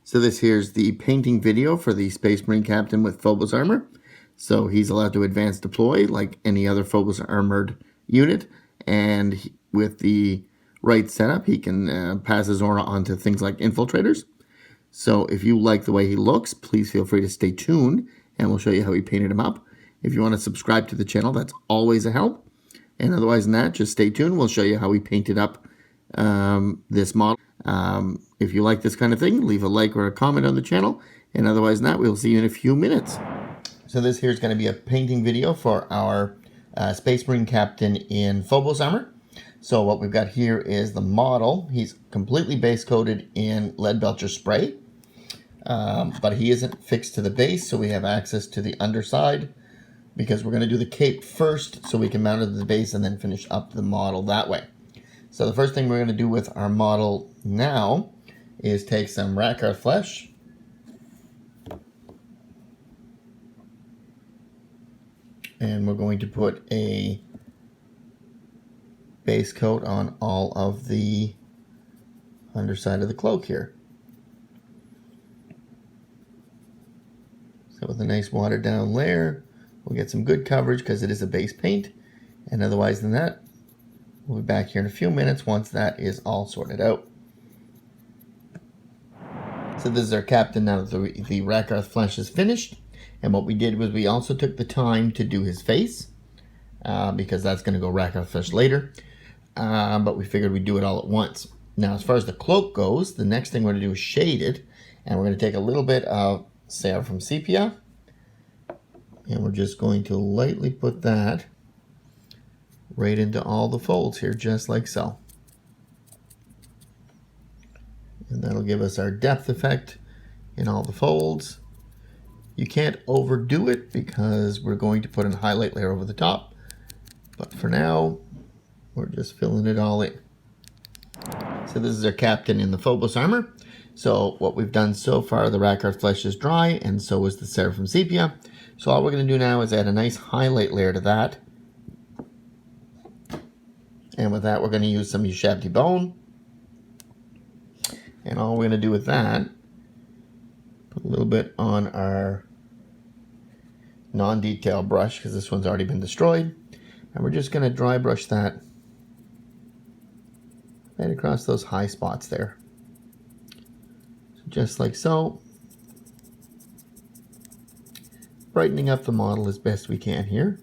So this here's the painting video for the Space Marine Captain with Phobos armor. So he's allowed to advance deploy like any other Phobos-armoured unit, and with the right setup, he can pass his aura onto things like Infiltrators. So if you like the way he looks, please feel free to stay tuned, and we'll show you how we painted him up. If you want to subscribe to the channel, that's always a help. And otherwise than that, just stay tuned. We'll show you how we painted up this model. If you like this kind of thing, leave a like or a comment on the channel. And otherwise than that, we'll see you in a few minutes. So this here is going to be a painting video for our Space Marine Captain in Phobos armor. So what we've got here is the model. He's completely base coated in Leadbelcher spray. But he isn't fixed to the base, so we have access to the underside, because we're going to do the cape first so we can mount it to the base and then finish up the model that way. So the first thing we're going to do with our model now is take some Rakarth flesh. And we're going to put a base coat on all of the underside of the cloak here. So with a nice watered down layer, we'll get some good coverage because it is a base paint. And otherwise than that, we'll be back here in a few minutes once that is all sorted out. So this is our captain now that the Rakarth flesh is finished. And what we did was we also took the time to do his face, because that's going to go Rakarth flesh later. But we figured we'd do it all at once. Now as far as the cloak goes, the next thing we're going to do is shade it. And we're going to take a little bit of Seraphim Sepia. And we're just going to lightly put that right into all the folds here, just like so. And that'll give us our depth effect in all the folds. You can't overdo it because we're going to put a highlight layer over the top. But for now, we're just filling it all in. So this is our captain in the Phobos armor. So what we've done so far, the Rakarth flesh is dry, and so is the Seraphim Sepia. So all we're going to do now is add a nice highlight layer to that. And with that, we're going to use some Ushabti bone. And all we're going to do with that, put a little bit on our non-detail brush, because this one's already been destroyed. And we're just going to dry brush that right across those high spots there. So just like so. Brightening up the model as best we can here.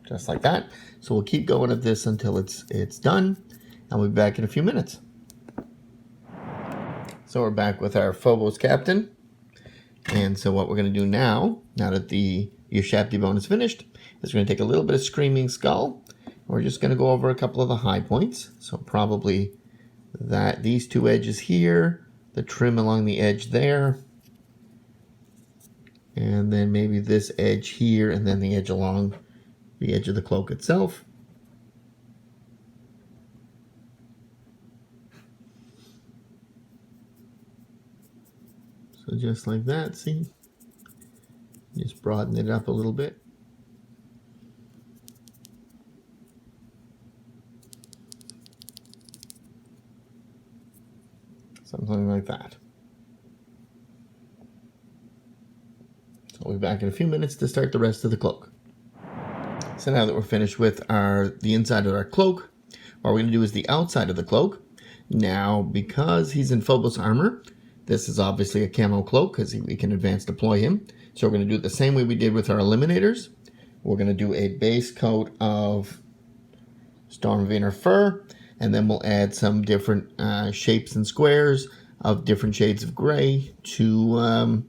Just like that. So we'll keep going at this until it's done. And we'll be back in a few minutes. So we're back with our Phobos Captain. And so what we're going to do now that the Ushabti bone is finished, is we're going to take a little bit of Screaming Skull. And we're just going to go over a couple of the high points. So probably these two edges here, the trim along the edge there, and then maybe this edge here, and then the edge along the edge of the cloak itself. So just like that, see? Just broaden it up a little bit. Something like that. So we'll be back in a few minutes to start the rest of the cloak. So now that we're finished with the inside of our cloak, what we're going to do is the outside of the cloak. Now, because he's in Phobos armor, this is obviously a Camo Cloak because we can advance deploy him. So we're going to do it the same way we did with our Eliminators. We're going to do a base coat of Stormvermin Fur, and then we'll add some different shapes and squares of different shades of gray to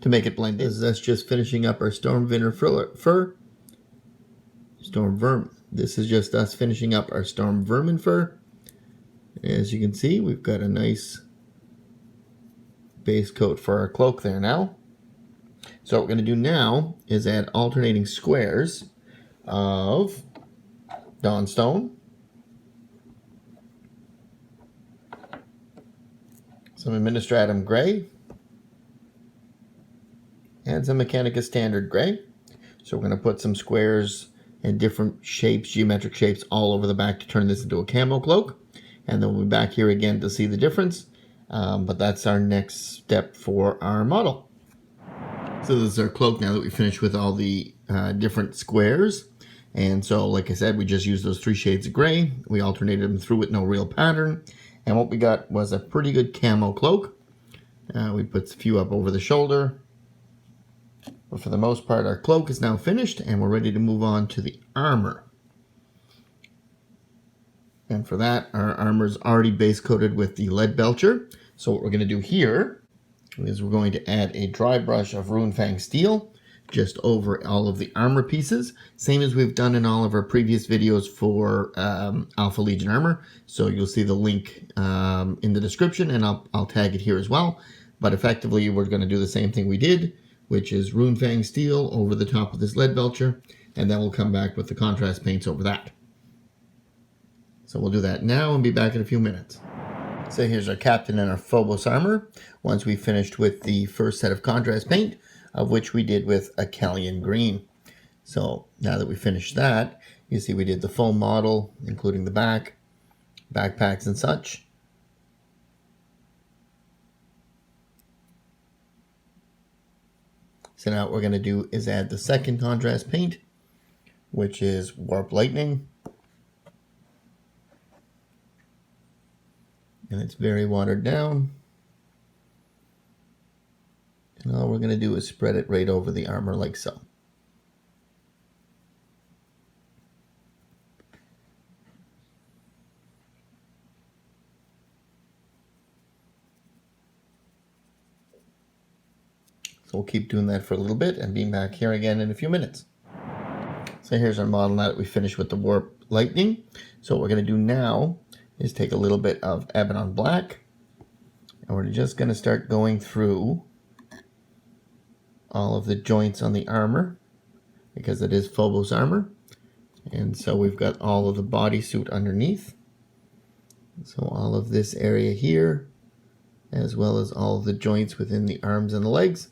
make it blend in. That's just finishing up our Stormvermin Fur. This is just us finishing up our Stormvermin Fur. As you can see, we've got a nice base coat for our cloak there now. So what we're going to do now is add alternating squares of Dawnstone, some Administratum Gray, and some Mechanica Standard Gray. So we're going to put some squares and different shapes, geometric shapes, all over the back to turn this into a Camo Cloak. and then we'll be back here again to see the difference. But that's our next step for our model. So this is our cloak now that we finished with all the different squares. And so, like I said, we just used those 3 shades of gray. We alternated them through with no real pattern. And what we got was a pretty good camo cloak. We put a few up over the shoulder. But for the most part, our cloak is now finished, and we're ready to move on to the armor. And for that, our armor is already base coated with the Leadbelcher. So what we're going to do here is we're going to add a dry brush of Runefang steel just over all of the armor pieces, same as we've done in all of our previous videos for Alpha Legion armor. So you'll see the link in the description, and I'll tag it here as well. But effectively, we're going to do the same thing we did, which is Runefang steel over the top of this Leadbelcher, and then we'll come back with the contrast paints over that. So we'll do that now and be back in a few minutes. So here's our captain and our Phobos armor, once we finished with the first set of contrast paint, of which we did with Akhelian green. So now that we finished that, you see we did the full model, including the back, backpacks and such. So now what we're going to do is add the second contrast paint, which is Warp Lightning. And it's very watered down. And all we're going to do is spread it right over the armor like so. So we'll keep doing that for a little bit and be back here again in a few minutes. So here's our model now that we finished with the Warp Lightning. So what we're going to do now is take a little bit of Abaddon Black, and we're just going to start going through all of the joints on the armor, because it is Phobos armor. And so we've got all of the bodysuit underneath. So all of this area here, as well as all of the joints within the arms and the legs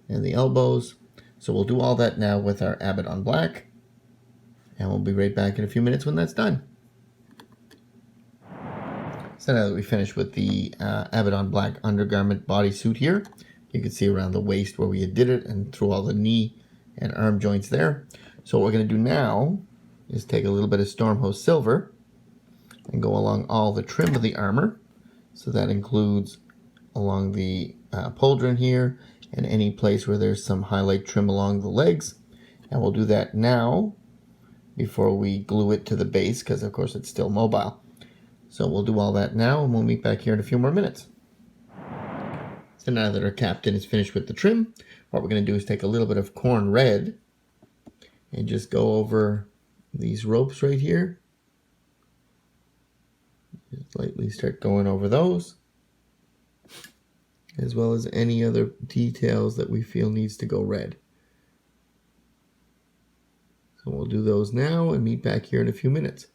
and the elbows. So we'll do all that now with our Abaddon Black, and we'll be right back in a few minutes when that's done. So now that we finished with the Abaddon Black undergarment bodysuit here, you can see around the waist where we did it and through all the knee and arm joints there. So what we're going to do now is take a little bit of Stormhost silver and go along all the trim of the armor. So that includes along the pauldron here and any place where there's some highlight trim along the legs. And we'll do that now before we glue it to the base, because of course it's still mobile. So we'll do all that now, and we'll meet back here in a few more minutes. So now that our captain is finished with the trim, what we're going to do is take a little bit of Khorne Red and just go over these ropes right here. Just lightly start going over those, as well as any other details that we feel needs to go red. So we'll do those now and meet back here in a few minutes.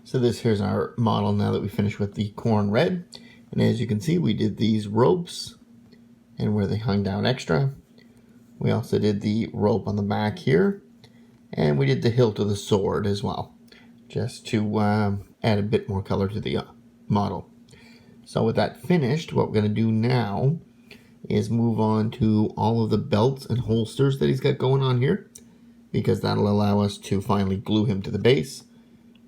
So this here's our model now that we finished with the Khorne Red. And as you can see, we did these ropes and where they hung down extra. We also did the rope on the back here. And we did the hilt of the sword as well, just to add a bit more color to the model. So with that finished, what we're going to do now is move on to all of the belts and holsters that he's got going on here, because that'll allow us to finally glue him to the base.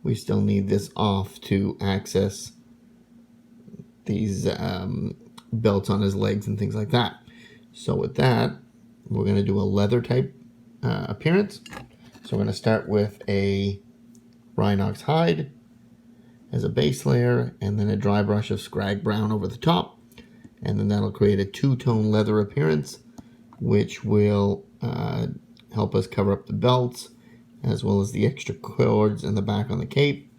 We still need this off to access these belts on his legs and things like that. So with that, we're going to do a leather type appearance. So we're going to start with a Rhinox hide as a base layer, and then a dry brush of Skrag brown over the top. And then that'll create a two-tone leather appearance, which will help us cover up the belts, as well as the extra cords in the back on the cape,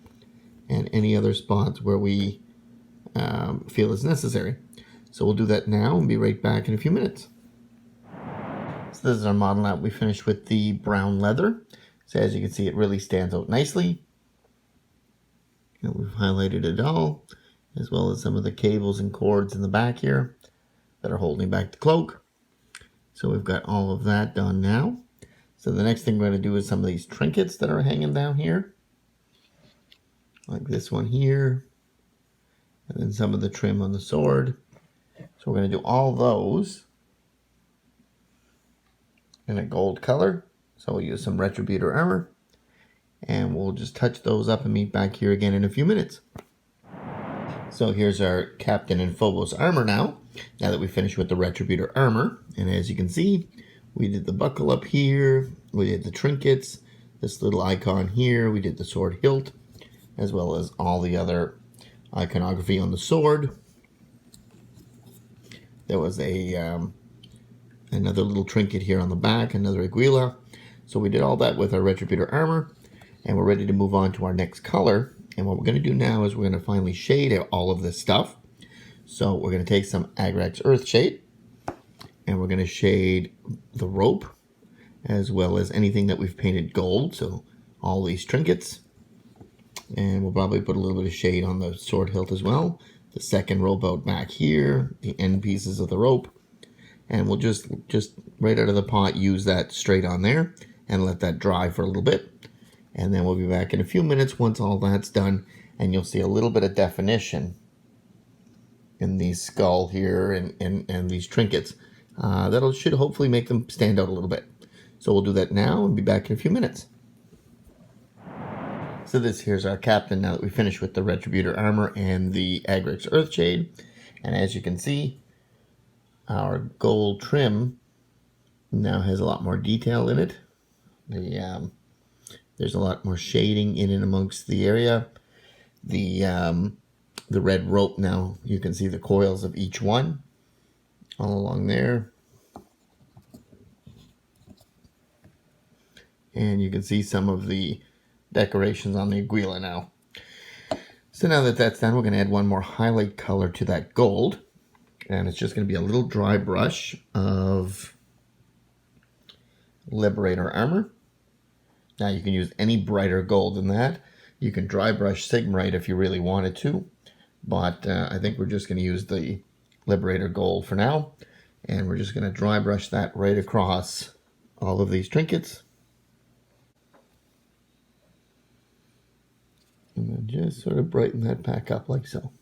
and any other spots where we feel is necessary. So we'll do that now and be right back in a few minutes. So this is our model now. We finished with the brown leather. So as you can see, it really stands out nicely. And we've highlighted it all, as well as some of the cables and cords in the back here that are holding back the cloak. So we've got all of that done now. So the next thing we're going to do is some of these trinkets that are hanging down here. Like this one here. And then some of the trim on the sword. So we're going to do all those in a gold color. So we'll use some Retributor armor. And we'll just touch those up and meet back here again in a few minutes. So here's our Captain in Phobos armor now that we finished with the Retributor armor. And as you can see, we did the buckle up here, we did the trinkets, this little icon here, we did the sword hilt, as well as all the other iconography on the sword. There was another little trinket here on the back, another aguila. So we did all that with our Retributor armor, and we're ready to move on to our next color. And what we're going to do now is we're going to finally shade all of this stuff. So we're going to take some Agrax Earthshade, and we're going to shade the rope, as well as anything that we've painted gold. So all these trinkets. And we'll probably put a little bit of shade on the sword hilt as well. The second rope out back here, the end pieces of the rope. And we'll just right out of the pot use that straight on there and let that dry for a little bit. And then we'll be back in a few minutes once all that's done, and you'll see a little bit of definition in the skull here and these trinkets. Should hopefully make them stand out a little bit. So we'll do that now and be back in a few minutes. So this here's our Captain now that we finished with the Retributor armor and the Agrax Earthshade. And as you can see, our gold trim now has a lot more detail in it. There's a lot more shading in and amongst the area. The red rope now, you can see the coils of each one all along there. And you can see some of the decorations on the aguila now. So now that that's done, we're going to add one more highlight color to that gold. And it's just going to be a little dry brush of Liberator armor. Now you can use any brighter gold than that. You can dry brush Sigmarite if you really wanted to. But I think we're just going to use the Liberator gold for now. And we're just going to dry brush that right across all of these trinkets. And then just sort of brighten that back up like so.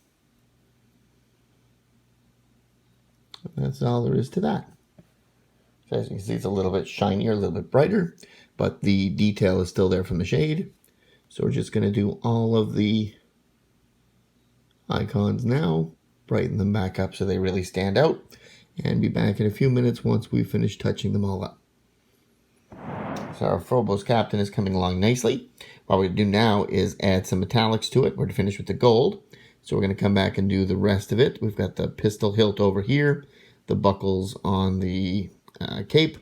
And that's all there is to that. So as you can see, it's a little bit shinier, a little bit brighter, but the detail is still there from the shade. So we're just going to do all of the icons now, brighten them back up so they really stand out, and be back in a few minutes once we finish touching them all up. So our Phobos Captain is coming along nicely. What we're going to do now is add some metallics to it. We're to finish with the gold. So we're going to come back and do the rest of it. We've got the pistol hilt over here, the buckles on the cape,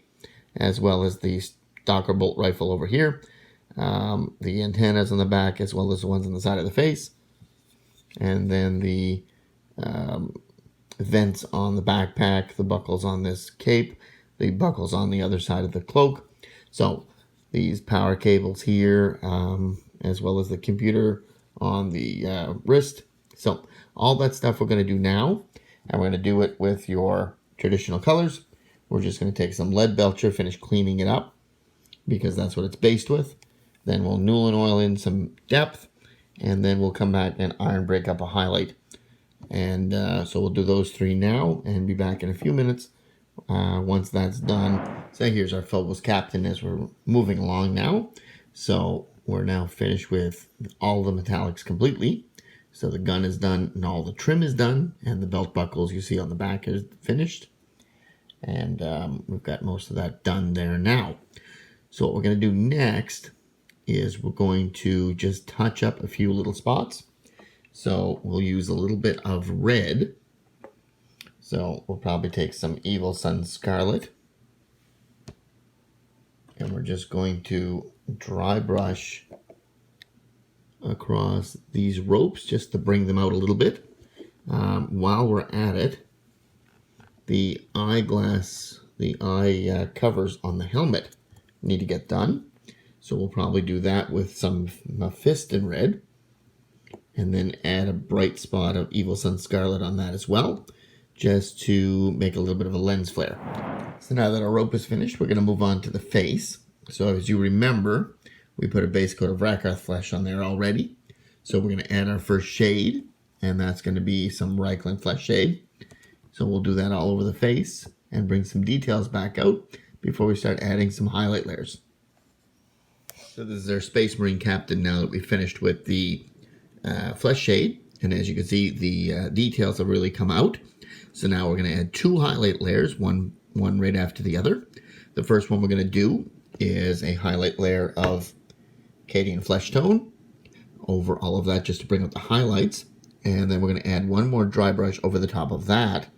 as well as the stalker bolt rifle over here, the antennas on the back, as well as the ones on the side of the face, and then the vents on the backpack, the buckles on this cape, the buckles on the other side of the cloak. So these power cables here, as well as the computer on the wrist. So all that stuff we're going to do now, and we're going to do it with your traditional colors. We're just going to take some Leadbelcher, finish cleaning it up, because that's what it's based with. Then we'll Nuln oil in some depth, and then we'll come back and iron break up a highlight. And so we'll do those three now and be back in a few minutes once that's done. So here's our Phobos Captain as we're moving along now. So we're now finished with all the metallics completely. So the gun is done and all the trim is done, and the belt buckles you see on the back is finished. And we've got most of that done there now. So what we're going to do next is we're going to just touch up a few little spots. So we'll use a little bit of red. So we'll probably take some Evil Sun Scarlet. And we're just going to dry brush across these ropes just to bring them out a little bit. While we're at it, the eyeglass, the eye covers on the helmet need to get done. So we'll probably do that with some Mephisto in red, and then add a bright spot of Evil Sun Scarlet on that as well, just to make a little bit of a lens flare. So now that our rope is finished, we're going to move on to the face. So as you remember, we put a base coat of Rakarth flesh on there already. So we're going to add our first shade, and that's going to be some Reichland flesh shade. So we'll do that all over the face and bring some details back out before we start adding some highlight layers. So this is our Space Marine Captain now that we finished with the flesh shade. And as you can see, the details have really come out. So now we're going to add 2 highlight layers, one right after the other. The first one we're going to do is a highlight layer of Akhelian flesh tone over all of that just to bring out the highlights. And then we're going to add one more dry brush over the top of that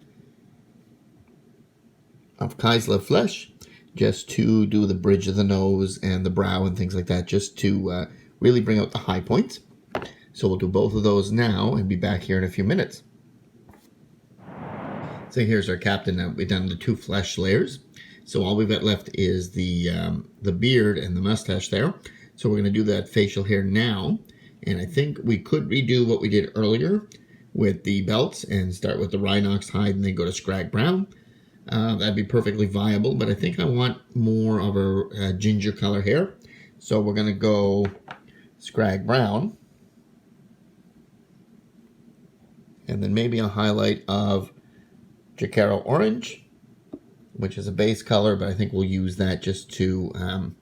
of Kaisla flesh, just to do the bridge of the nose and the brow and things like that, just to really bring out the high points. So we'll do both of those now and be back here in a few minutes. So here's our captain. Now we've done the 2 flesh layers. So all we've got left is the beard and the mustache there. So we're going to do that facial hair now. And I think we could redo what we did earlier with the belts and start with the Rhinox hide and then go to Skrag brown. That'd be perfectly viable, but I think I want more of a ginger color hair. So we're going to go Skrag brown. And then maybe a highlight of Jacaro orange, which is a base color, but I think we'll use that just to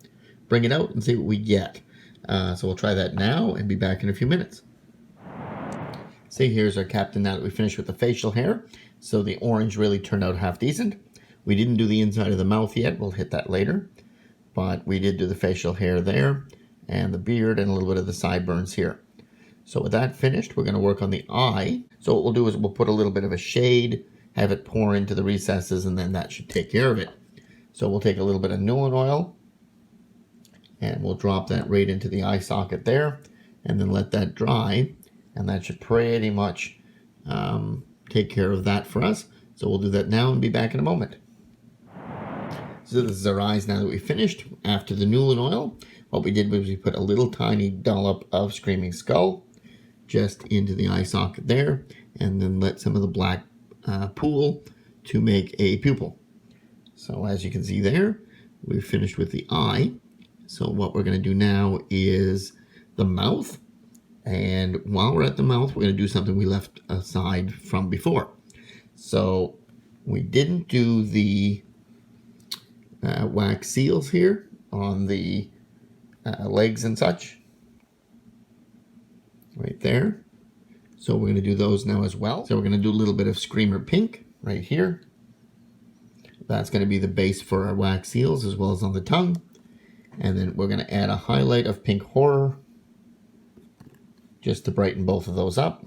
bring it out and see what we get. So we'll try that now and be back in a few minutes. See, here's our captain now that we finished with the facial hair. So the orange really turned out half decent. We didn't do the inside of the mouth yet. We'll hit that later. But we did do the facial hair there and the beard and a little bit of the sideburns here. So with that finished, we're going to work on the eye. So what we'll do is we'll put a little bit of a shade, have it pour into the recesses, and then that should take care of it. So we'll take a little bit of Nuln oil and we'll drop that right into the eye socket there and then let that dry, and that should pretty much take care of that for us. So we'll do that now and be back in a moment. So this is our eyes now that we finished. After the Nuln oil, what we did was we put a little tiny dollop of Screaming Skull just into the eye socket there, and then let some of the black pool to make a pupil. So as you can see there, we've finished with the eye. So what we're going to do now is the mouth. And while we're at the mouth, we're going to do something we left aside from before. So we didn't do the wax seals here on the legs and such. Right there. So we're going to do those now as well. So we're going to do a little bit of Screamer Pink right here. That's going to be the base for our wax seals as well as on the tongue. And then we're going to add a highlight of Pink Horror just to brighten both of those up.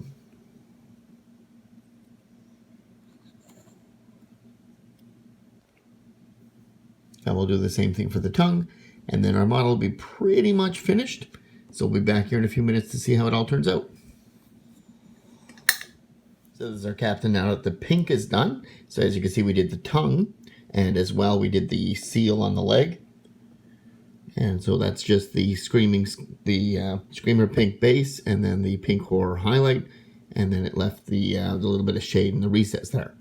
And we'll do the same thing for the tongue. And then our model will be pretty much finished. So we'll be back here in a few minutes to see how it all turns out. So this is our captain now that the pink is done. So as you can see, we did the tongue, and as well we did the seal on the leg. And so that's just the Screamer Pink base, and then the Pink Horror highlight, and then it left the little bit of shade in the recess there.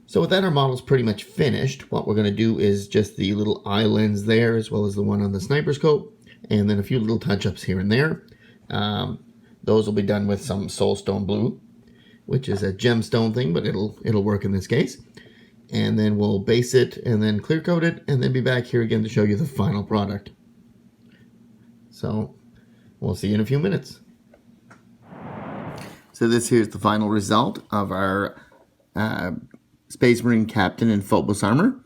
So with that, our model's pretty much finished. What we're going to do is just the little eye lens there, as well as the one on the sniper scope, and then a few little touch-ups here and there. Those will be done with some Soulstone Blue, which is a gemstone thing, but it'll work in this case. And then we'll base it and then clear coat it, and then be back here again to show you the final product. So we'll see you in a few minutes. So this here's the final result of our Space Marine Captain in Phobos armor.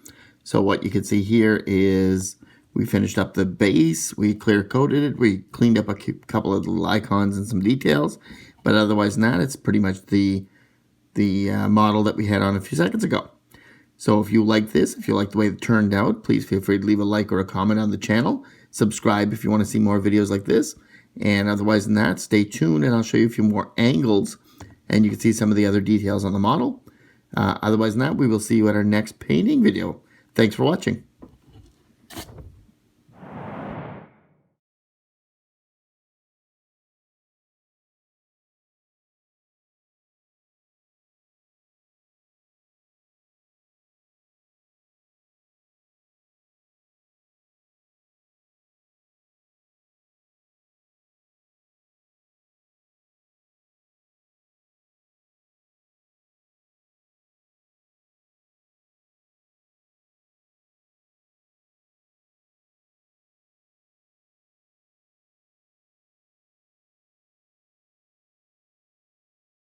So what you can see here is we finished up the base, we clear coated it, we cleaned up a couple of little icons and some details, but otherwise than that, it's pretty much the model that we had on a few seconds ago. So if you like this, if you like the way it turned out, please feel free to leave a like or a comment on the channel. Subscribe if you want to see more videos like this. And otherwise than that, stay tuned and I'll show you a few more angles and you can see some of the other details on the model. Otherwise than that, we will see you at our next painting video. Thanks for watching.